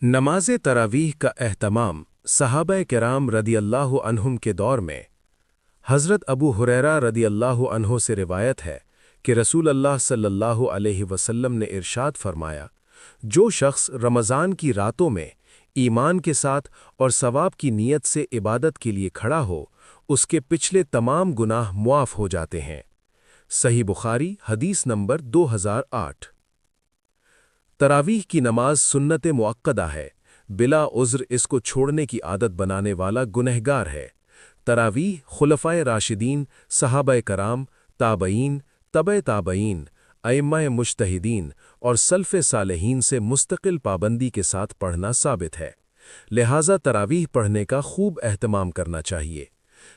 नमाज तरावीह का एहतमाम सहाबा किराम रदियल्लाहु अन्हुम के दौर में हज़रत अबू हुरैरा रदियल्लाहु अन्हो से रिवायत है कि रसूल अल्लाह सल्लल्लाहु अलैहि वसल्लम ने इरशाद फरमाया, जो शख्स रमज़ान की रातों में ईमान के साथ और सवाब की नीयत से इबादत के लिए खड़ा हो, उसके पिछले तमाम गुनाह मुआफ़ हो जाते हैं। सही बुखारी हदीस नंबर 2008। तरावीह की नमाज सुन्नत मुअक्कदा है, बिला उज़्र इसको छोड़ने की आदत बनाने वाला गुनहगार है। तरावीह खुलफ़ाए राशिदीन, सहाबाए कराम, ताबईन, तबे ताबईन, अइम्माए मुज्तहिदीन और सल्फ़े सालेहीन से मुस्तकिल पाबंदी के साथ पढ़ना साबित है। लिहाजा तरावीह पढ़ने का खूब एहतमाम करना चाहिए।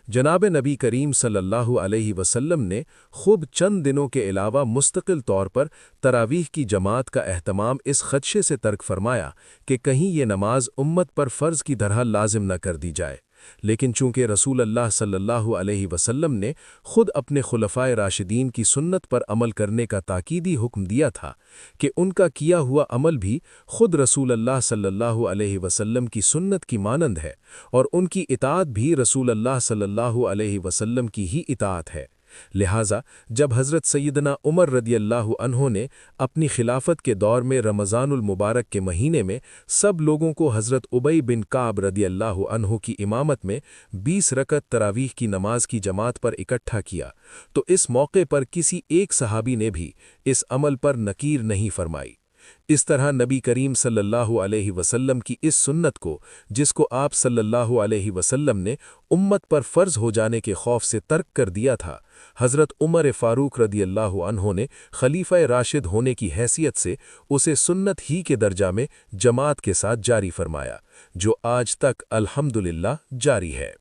जनाब नबी करीम सल्लल्लाहु अलैहि वसल्लम ने खूब चंद दिनों के अलावा मुस्तकिल तौर पर तरावीह की जमात का एहतमाम इस ख़दशे से तर्क फरमाया कि कहीं ये नमाज उम्मत पर फ़र्ज़ की तरह लाजिम न कर दी जाए। लेकिन चूँकि रसूल अल्लाह सल्लल्लाहु अलैहि वसल्लम ने खुद अपने खुलफ़ाए राशिदीन की सुन्नत पर अमल करने का ताकीदी हुक्म दिया था कि उनका किया हुआ अमल भी खुद रसूल अल्लाह सल्लल्लाहु अलैहि वसल्लम की सुन्नत की मानंद है और उनकी इताअत भी रसूल अल्लाह सल्लल्लाहु अलैहि वसल्लम की ही इताअत है। लिहाजा जब हज़रत सैयदना उमर रदियल्लाहु अन्हो ने अपनी खिलाफत के दौर में रमज़ानुल मुबारक के महीने में सब लोगों को हज़रत उबई बिन काब रदियल्लाहु अन्हो की इमामत में 20 रकत तरावीह की नमाज की जमात पर इकट्ठा किया, तो इस मौके पर किसी एक सहाबी ने भी इस अमल पर नकीर नहीं फरमाई। इस तरह नबी करीम सल्लल्लाहु अलैहि वसल्लम की इस सुन्नत को, जिसको आप सल्लल्लाहु अलैहि वसल्लम ने उम्मत पर फ़र्ज़ हो जाने के खौफ से तर्क कर दिया था, हज़रत उमर फ़ारूक रदियल्लाहु अन्हो ने खलीफ़ा राशिद होने की हैसियत से उसे सुन्नत ही के दर्जा में जमात के साथ जारी फरमाया, जो आज तक अल्हम्दुलिल्लाह जारी है।